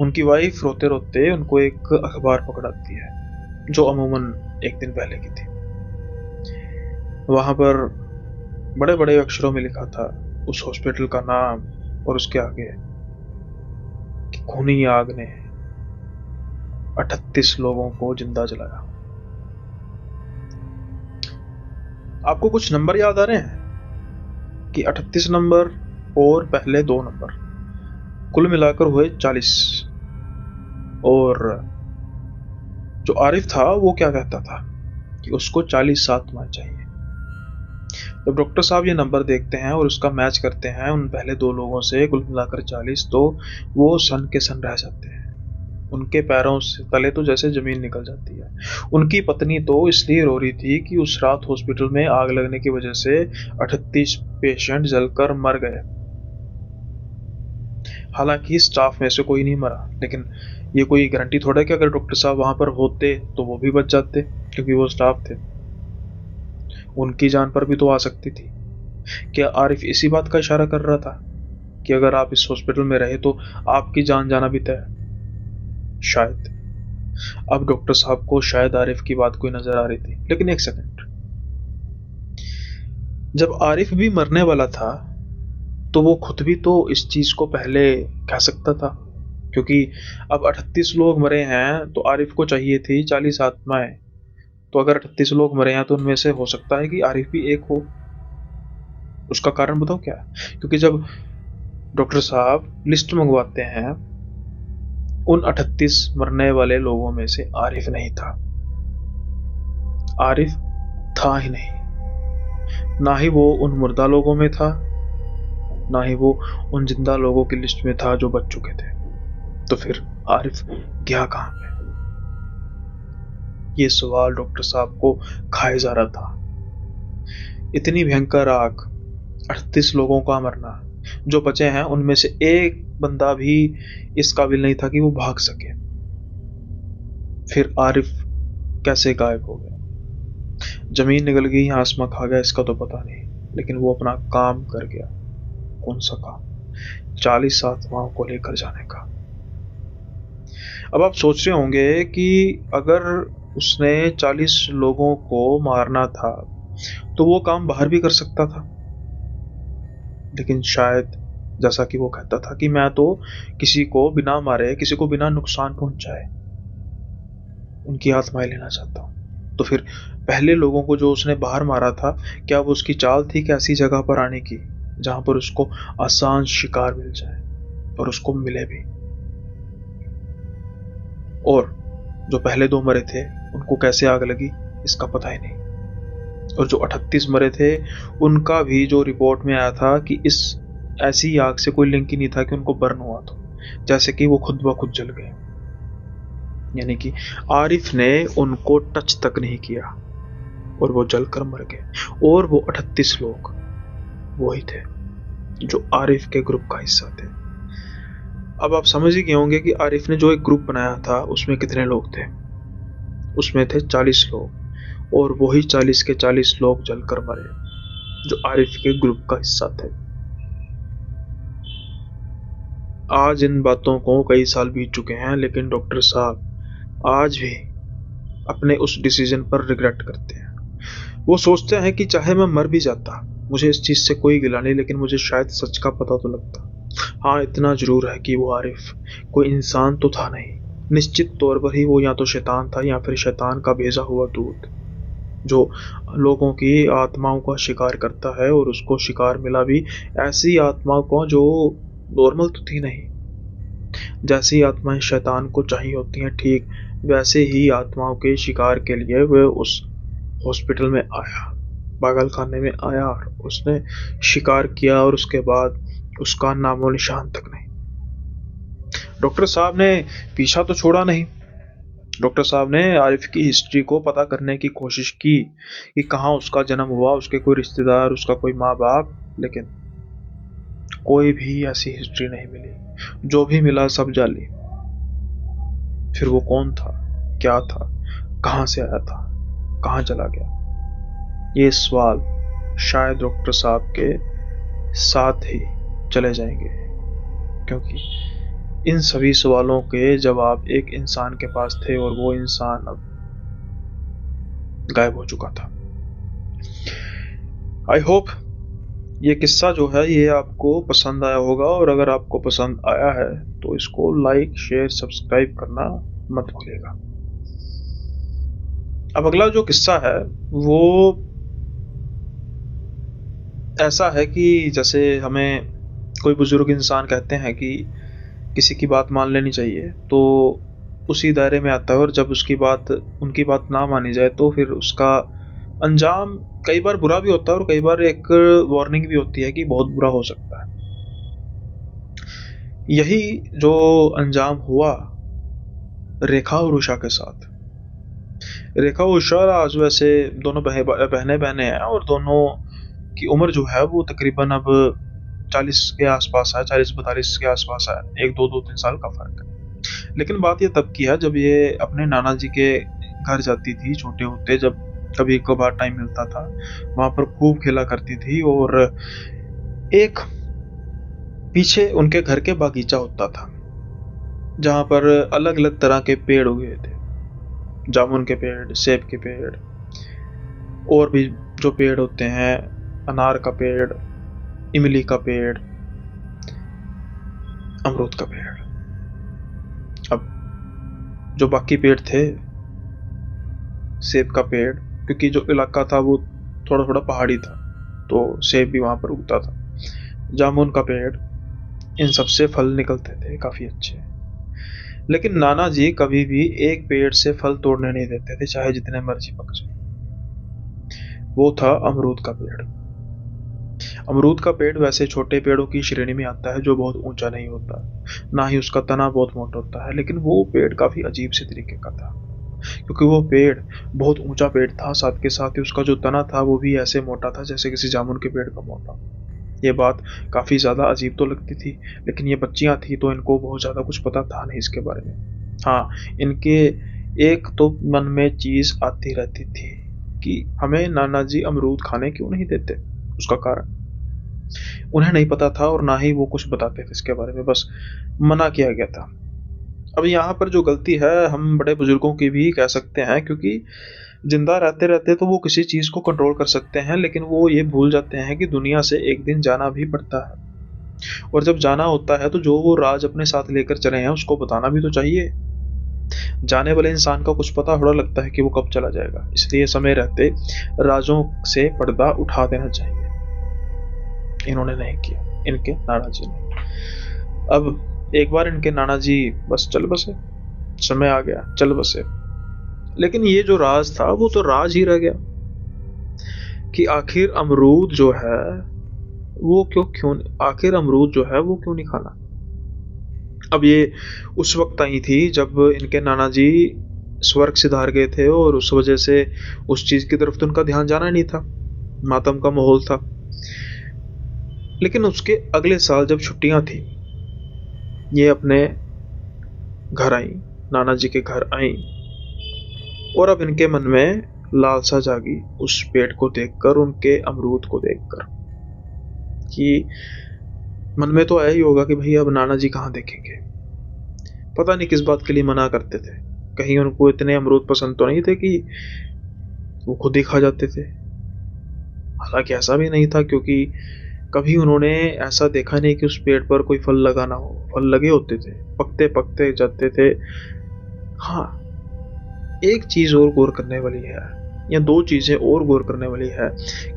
उनकी वाइफ रोते रोते उनको एक अखबार पकड़ाती है जो अमूमन एक दिन पहले की थी। वहां पर बड़े बड़े अक्षरों में लिखा था उस हॉस्पिटल का नाम, और उसके आगे कि खूनी आग ने 38 लोगों को जिंदा जलाया। आपको कुछ नंबर याद आ रहे हैं कि 38 नंबर और पहले 2 नंबर, कुल मिलाकर हुए 40। और जो आरिफ था वो क्या कहता था कि उसको 40 आत्माएं चाहिए। जब डॉक्टर साहब ये नंबर देखते हैं और उसका मैच करते हैं उन पहले 2 लोगों से, कुल मिलाकर 40, तो वो सन के सन रह जाते हैं। उनके पैरों से तले तो जैसे जमीन निकल जाती है। उनकी पत्नी तो इसलिए रो रही थी कि उस रात हॉस्पिटल में आग लगने की वजह से 38 पेशेंट जलकर मर गए। हालांकि स्टाफ में से कोई नहीं मरा, लेकिन ये कोई गारंटी थोड़ा है कि अगर डॉक्टर साहब वहां पर होते तो वो भी बच जाते, क्योंकि वो स्टाफ थे। उनकी जान पर भी तो आ सकती थी। क्या आरिफ इसी बात का इशारा कर रहा था कि अगर आप इस हॉस्पिटल में रहे तो आपकी जान जाना भी तय? शायद। अब डॉक्टर साहब को शायद आरिफ की बात कोई नजर आ रही थी, लेकिन एक सेकंड, जब आरिफ भी मरने वाला था तो वो खुद भी तो इस चीज़ को पहले कह सकता था, क्योंकि अब 38 लोग मरे हैं तो आरिफ को चाहिए थी 40 आत्माएं। तो अगर 38 लोग मरे हैं तो उनमें से हो सकता है कि आरिफ भी एक हो। उसका कारण बताओ क्या है? क्योंकि जब डॉक्टर साहब लिस्ट मंगवाते हैं, उन 38 मरने वाले लोगों में से आरिफ नहीं था। आरिफ था ही नहीं। ना ही वो उन मुर्दा लोगों में था, ना ही वो उन जिंदा लोगों की लिस्ट में था जो बच चुके थे। तो फिर आरिफ गया कहां पे? ये सवाल डॉक्टर साहब को खाए जा रहा था। इतनी भयंकर आग, 38 लोगों का मरना, जो बचे हैं उनमें से एक बंदा भी इस काबिल नहीं था कि वो भाग सके। फिर आरिफ कैसे गायब हो गया? जमीन निगल गई या आसमां खा गया, इसका तो पता नहीं, लेकिन वो अपना काम कर गया। कौन सा काम? 40 आत्माओं को लेकर जाने का। अब आप सोच रहे होंगे कि अगर उसने 40 लोगों को मारना था तो वो काम बाहर भी कर सकता था, लेकिन शायद जैसा कि वो कहता था कि मैं तो किसी को बिना मारे, किसी को बिना नुकसान पहुंचाए उनकी आत्माएं लेना चाहता हूं। तो फिर पहले लोगों को जो उसने बाहर मारा था, क्या वो उसकी चाल थी कि ऐसी जगह पर आने की जहां पर उसको आसान शिकार मिल जाए, और उसको मिले भी? और जो पहले 2 मरे थे उनको कैसे आग लगी, इसका पता ही नहीं। और जो 38 मरे थे उनका भी जो रिपोर्ट में आया था कि इस ऐसी आग से कोई लिंक ही नहीं था कि उनको बर्न हुआ, तो जैसे कि वो खुद ब खुद जल गए। यानी कि आरिफ ने उनको टच तक नहीं किया और वो जलकर मर गए। और वो 38 लोग वही थे जो आरिफ के ग्रुप का हिस्सा थे। अब आप समझ ही गए होंगे कि आरिफ ने जो एक ग्रुप बनाया था उसमें कितने लोग थे। उसमें थे 40 लोग, और वही 40 के 40 लोग जलकर मरे जो आरिफ के ग्रुप का हिस्सा थे। आज इन बातों को कई साल बीत चुके हैं, लेकिन डॉक्टर साहब आज भी अपने उस डिसीजन पर रिग्रेट करते हैं। वो सोचते हैं कि चाहे मैं मर भी जाता, मुझे इस चीज़ से कोई गिला नहीं, लेकिन मुझे शायद सच का पता तो लगता। हाँ, इतना जरूर है कि वो आरिफ कोई इंसान तो था नहीं। निश्चित तौर पर ही वो या तो शैतान था या फिर शैतान का भेजा हुआ दूत, जो लोगों की आत्माओं का शिकार करता है। और उसको शिकार मिला भी ऐसी आत्माओं को जो नॉर्मल तो थी नहीं। जैसी आत्माएं शैतान को चाहिए होती हैं, ठीक वैसे ही आत्माओं के शिकार के लिए वह उस हॉस्पिटल में आया, पागल खाने में आया, और उसने शिकार किया, और उसके बाद उसका नामो निशान तक नहीं। डॉक्टर साहब ने पीछा तो छोड़ा नहीं। डॉक्टर साहब ने आरिफ की हिस्ट्री को पता करने की कोशिश की कि कहाँ उसका जन्म हुआ, उसके कोई रिश्तेदार, उसका कोई माँ बाप, लेकिन कोई भी ऐसी हिस्ट्री नहीं मिली। जो भी मिला सब जाली। फिर वो कौन था, क्या था, कहाँ से आया था, कहाँ चला गया? ये सवाल शायद डॉक्टर साहब के साथ ही चले जाएंगे, क्योंकि इन सभी सवालों के जवाब एक इंसान के पास थे, और वो इंसान अब गायब हो चुका था। आई होप ये किस्सा जो है ये आपको पसंद आया होगा, और अगर आपको पसंद आया है तो इसको लाइक, शेयर, सब्सक्राइब करना मत भूलिएगा। अब अगला जो किस्सा है वो ऐसा है कि जैसे हमें कोई बुजुर्ग इंसान कहते हैं कि किसी की बात मान लेनी चाहिए, तो उसी दायरे में आता है। और जब उनकी बात ना मानी जाए तो फिर उसका अंजाम कई बार बुरा भी होता है, और कई बार एक वार्निंग भी होती है कि बहुत बुरा हो सकता है। यही जो अंजाम हुआ रेखा और उषा के साथ। रेखा और उषा आज वैसे दोनों बहने बहने हैं, और दोनों की उम्र जो है वो तकरीबन अब 40 के आसपास है, 40-42 के आसपास है। एक 2-3 साल का फर्क है। लेकिन बात ये तब की है जब ये अपने नाना जी के घर जाती थी छोटे होते, जब कभी कभार टाइम मिलता था, वहां पर खूब खेला करती थी। और एक पीछे उनके घर के बागीचा होता था जहां पर अलग अलग तरह के पेड़ उगे थे। जामुन के पेड़, सेब के पेड़, और भी जो पेड़ होते हैं, अनार का पेड़, इमली का पेड़, अमरूद का पेड़। अब जो बाकी पेड़ थे, सेब का पेड़, क्योंकि जो इलाका था वो थोड़ा थोड़ा पहाड़ी था, तो सेब भी वहां पर उगता था। जामुन का पेड़, इन सब से फल निकलते थे काफी अच्छे। लेकिन नाना जी कभी भी एक पेड़ से फल तोड़ने नहीं देते थे, चाहे जितने मर्जी पक जाए। वो था अमरूद का पेड़। अमरूद का पेड़ वैसे छोटे पेड़ों की श्रेणी में आता है जो बहुत ऊंचा नहीं होता, ना ही उसका तना बहुत मोटा होता है, लेकिन वो पेड़ काफी अजीब से तरीके का था, क्योंकि वो पेड़ बहुत ऊंचा पेड़ था, साथ के साथ ही उसका जो तना था वो भी ऐसे मोटा था जैसे किसी जामुन के पेड़ का मोटा। ये बात काफी ज्यादा अजीब तो लगती थी, लेकिन ये बच्चियां थी तो इनको बहुत ज्यादा कुछ पता था नहीं इसके बारे में। हाँ, इनके एक तो मन में चीज आती रहती थी कि हमें नाना जी अमरूद खाने क्यों नहीं देते। उसका कारण उन्हें नहीं पता था और ना ही वो कुछ बताते थे इसके बारे में, बस मना किया गया था। अब यहाँ पर जो गलती है हम बड़े बुजुर्गों की भी कह सकते हैं, क्योंकि जिंदा रहते रहते तो वो किसी चीज को कंट्रोल कर सकते हैं, लेकिन वो ये भूल जाते हैं कि दुनिया से एक दिन जाना भी पड़ता है। और जब जाना होता है तो जो वो राज अपने साथ लेकर चले हैं उसको बताना भी तो चाहिए। जाने वाले इंसान का कुछ पता थोड़ा लगता है कि वो कब चला जाएगा, इसलिए समय रहते राजों से पर्दा उठा देना चाहिए। इन्होंने नहीं किया, इनके नाना जी ने। अब एक बार इनके नाना जी बस चल बसे, समय आ गया चल बसे। लेकिन ये जो राज था वो तो राज ही रह गया कि आखिर अमरूद जो है वो क्यों आखिर अमरूद जो है वो क्यों नहीं खाना। अब ये उस वक्त आई थी जब इनके नाना जी स्वर्ग सिधार गए थे, और उस वजह से उस चीज की तरफ तो उनका ध्यान जाना नहीं था, मातम का माहौल था। लेकिन उसके अगले साल जब छुट्टियां थी, ये अपने घर आई, नाना जी के घर आई, और अब इनके मन में लालसा जागी उस पेड़ को देखकर, उनके अमरूद को देखकर, कि मन में तो आया ही होगा कि भाई अब नाना जी कहाँ देखेंगे। पता नहीं किस बात के लिए मना करते थे, कहीं उनको इतने अमरूद पसंद तो नहीं थे कि वो खुद ही खा जाते थे। हालांकि ऐसा भी नहीं था, क्योंकि कभी उन्होंने ऐसा देखा नहीं कि उस पेड़ पर कोई फल लगा ना हो। फल लगे होते थे, पकते पकते जाते थे। हाँ, एक चीज और गौर करने वाली है, या दो चीजें और गौर करने वाली है,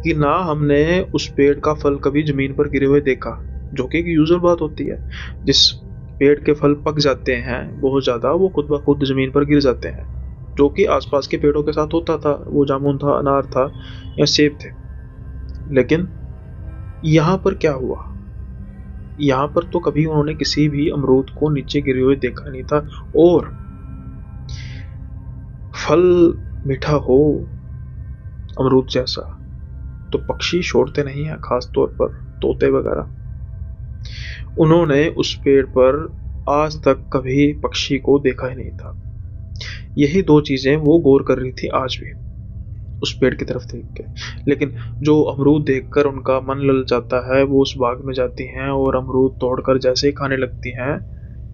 कि ना हमने उस पेड़ का फल कभी जमीन पर गिरे हुए देखा, जो कि एक यूजुअल बात होती है। जिस पेड़ के फल पक जाते हैं बहुत ज्यादा, वो खुद ब खुद जमीन पर गिर जाते हैं, जो कि आसपास के पेड़ों के साथ होता था, वो जामुन था, अनार था या सेब थे। लेकिन यहाँ पर क्या हुआ, यहाँ पर तो कभी उन्होंने किसी भी अमरूद को नीचे गिरे हुए देखा नहीं था। और फल मीठा हो अमरूद जैसा तो पक्षी छोड़ते नहीं है, खास तौर पर तोते वगैरह। उन्होंने उस पेड़ पर आज तक कभी पक्षी को देखा ही नहीं था। यही दो चीजें वो गौर कर रही थी आज भी उस पेड़ की तरफ देख के। लेकिन जो अमरूद देखकर उनका मन लल जाता है, वो उस बाग में जाती हैं और अमरूद तोड़कर जैसे ही खाने लगती हैं,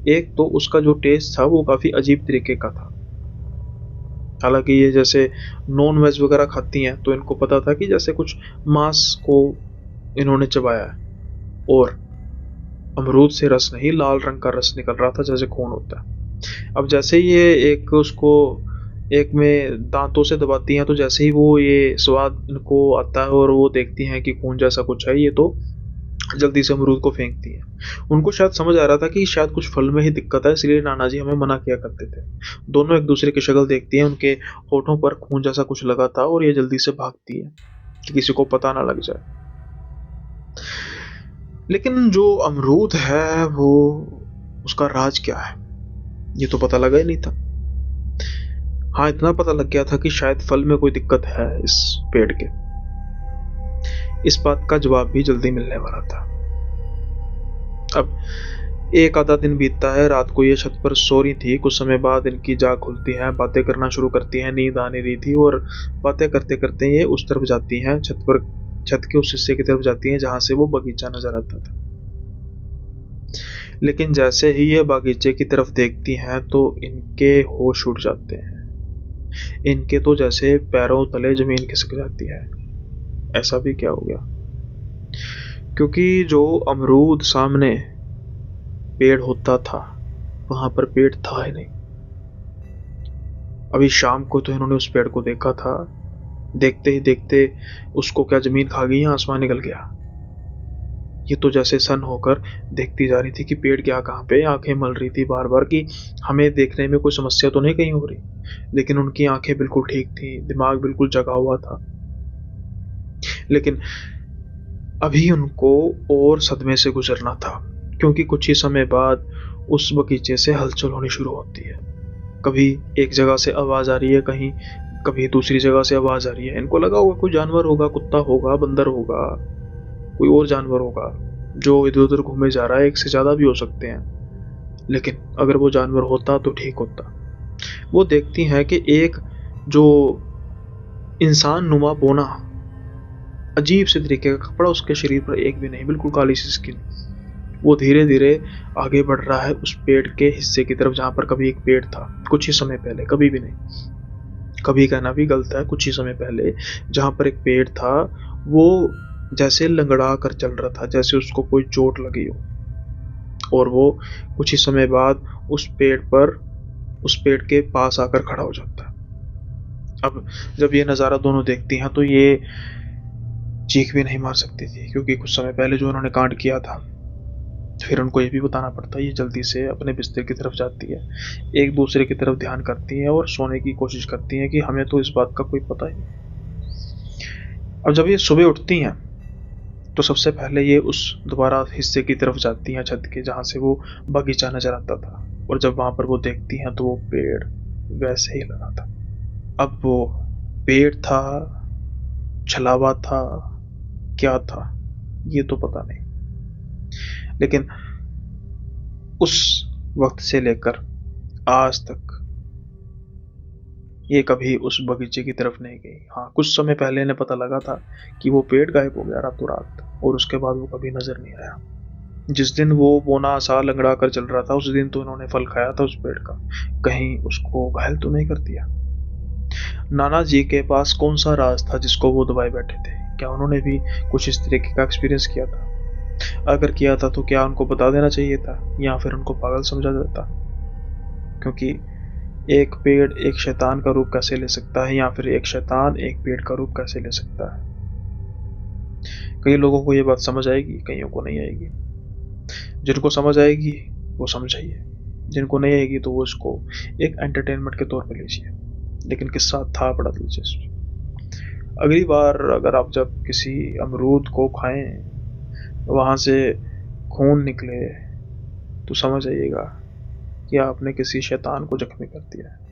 एक तो उसका जो टेस्ट था वो काफी अजीब तरीके का था। हालांकि ये जैसे नॉन वेज वगैरह खाती हैं, तो इनको पता था कि जैसे कुछ मांस को इन्होंने चबाया है, और अमरूद से रस नहीं, लाल रंग का रस निकल रहा था जैसे खून होता है। अब जैसे ही ये एक उसको एक में दांतों से दबाती हैं, तो जैसे ही वो ये स्वाद इनको आता है और वो देखती हैं कि खून जैसा कुछ है, ये तो जल्दी से अमरूद को फेंकती हैं। उनको शायद समझ आ रहा था कि शायद कुछ फल में ही दिक्कत है, इसलिए नाना जी हमें मना किया करते थे। दोनों एक दूसरे की शक्ल देखती हैं, उनके होठों पर खून जैसा कुछ लगा था, और ये जल्दी से भागती है कि किसी को पता ना लग जाए। लेकिन जो अमरूद है वो, उसका राज क्या है ये तो पता लगा ही नहीं था। हाँ, इतना पता लग गया था कि शायद फल में कोई दिक्कत है इस पेड़ के। इस बात का जवाब भी जल्दी मिलने वाला था। अब एक आधा दिन बीतता है, रात को ये छत पर सो रही थी। कुछ समय बाद इनकी जाग खुलती है, बातें करना शुरू करती हैं। नींद आ नहीं रही थी, और बातें करते करते ये उस तरफ जाती हैं, छत के उस हिस्से की तरफ जाती हैं जहां से वो बगीचा नजर आता था। लेकिन जैसे ही ये बागीचे की तरफ देखती हैं तो इनके होश उड़ जाते हैं। इनके तो जैसे पैरों तले जमीन खिसक जाती है। ऐसा भी क्या हो गया, क्योंकि जो अमरूद सामने पेड़ होता था, वहां पर पेड़ था ही नहीं। अभी शाम को तो इन्होंने उस पेड़ को देखा था, देखते ही देखते उसको क्या जमीन खा गई या आसमान निकल गया। ये तो जैसे सन होकर देखती जा रही थी कि पेड़ क्या कहाँ पे, आंखें मल रही थी बार बार कि हमें देखने में कोई समस्या तो नहीं कहीं हो रही। लेकिन उनकी आंखें बिल्कुल ठीक थी, दिमाग बिल्कुल जगा हुआ था। लेकिन अभी उनको और सदमे से गुजरना था, क्योंकि कुछ ही समय बाद उस बगीचे से हलचल होनी शुरू होती है। कभी एक जगह से आवाज आ रही है, कहीं कभी दूसरी जगह से आवाज आ रही है। इनको लगा होगा कोई जानवर होगा, कुत्ता होगा, बंदर होगा, कोई और जानवर होगा जो इधर उधर घूमे जा रहा है। एक से ज्यादा भी हो सकते हैं, लेकिन अगर वो जानवर होता तो ठीक होता। वो देखती हैं कि एक जो इंसान नुमा बोना, अजीब से तरीके का कपड़ा उसके शरीर पर एक भी नहीं, बिल्कुल काली सी स्किन, वो धीरे धीरे आगे बढ़ रहा है उस पेड़ के हिस्से की तरफ जहां पर कभी एक पेड़ था कुछ ही समय पहले। कभी भी नहीं, कभी कहना भी गलत है, कुछ ही समय पहले जहां पर एक पेड़ था, वो जैसे लंगड़ा कर चल रहा था, जैसे उसको कोई चोट लगी हो। और वो कुछ ही समय बाद उस पेड़ के पास आकर खड़ा हो जाता है। अब जब ये नज़ारा दोनों देखती हैं तो ये चीख भी नहीं मार सकती थी, क्योंकि कुछ समय पहले जो उन्होंने कांड किया था। फिर उनको ये भी बताना पड़ता है। ये जल्दी से अपने बिस्तर की तरफ जाती है, एक दूसरे की तरफ ध्यान करती हैं और सोने की कोशिश करती हैं कि हमें तो इस बात का कोई पता ही नहीं। अब जब ये सुबह उठती हैं तो सबसे पहले ये उस दोबारा हिस्से की तरफ जाती हैं छत के, जहाँ से वो बगीचा नजर आता था। और जब वहां पर वो देखती हैं तो वो पेड़ वैसे ही लगा था। अब वो पेड़ था, छलावा था, क्या था ये तो पता नहीं। लेकिन उस वक्त से लेकर आज तक ये कभी उस बगीचे की तरफ नहीं गई। हाँ, कुछ समय पहले इन्हें पता लगा था कि वो पेड़ गायब हो गया रातों रात, और उसके बाद वो कभी नजर नहीं आया। जिस दिन वो बोना सा लंगड़ा कर चल रहा था, उस दिन तो इन्होंने फल खाया था उस पेड़ का, कहीं उसको घायल तो नहीं कर दिया। नाना जी के पास कौन सा राज था जिसको वो दबाए बैठे थे? क्या उन्होंने भी कुछ इस तरीके का एक्सपीरियंस किया था? अगर किया था तो क्या उनको बता देना चाहिए था, या फिर उनको पागल समझा जाता? क्योंकि एक पेड़ एक शैतान का रूप कैसे ले सकता है, या फिर एक शैतान एक पेड़ का रूप कैसे ले सकता है? कई लोगों को ये बात समझ आएगी, कईयों को नहीं आएगी। जिनको समझ आएगी वो समझाइए, जिनको नहीं आएगी तो वो इसको एक एंटरटेनमेंट के तौर पे लीजिए। लेकिन किस्सा था बड़ा दिलचस्प। अगली बार अगर आप जब किसी अमरूद को खाएं, वहां से खून निकले, तो समझ आइएगा कि आपने किसी शैतान को जख्मी कर दिया है।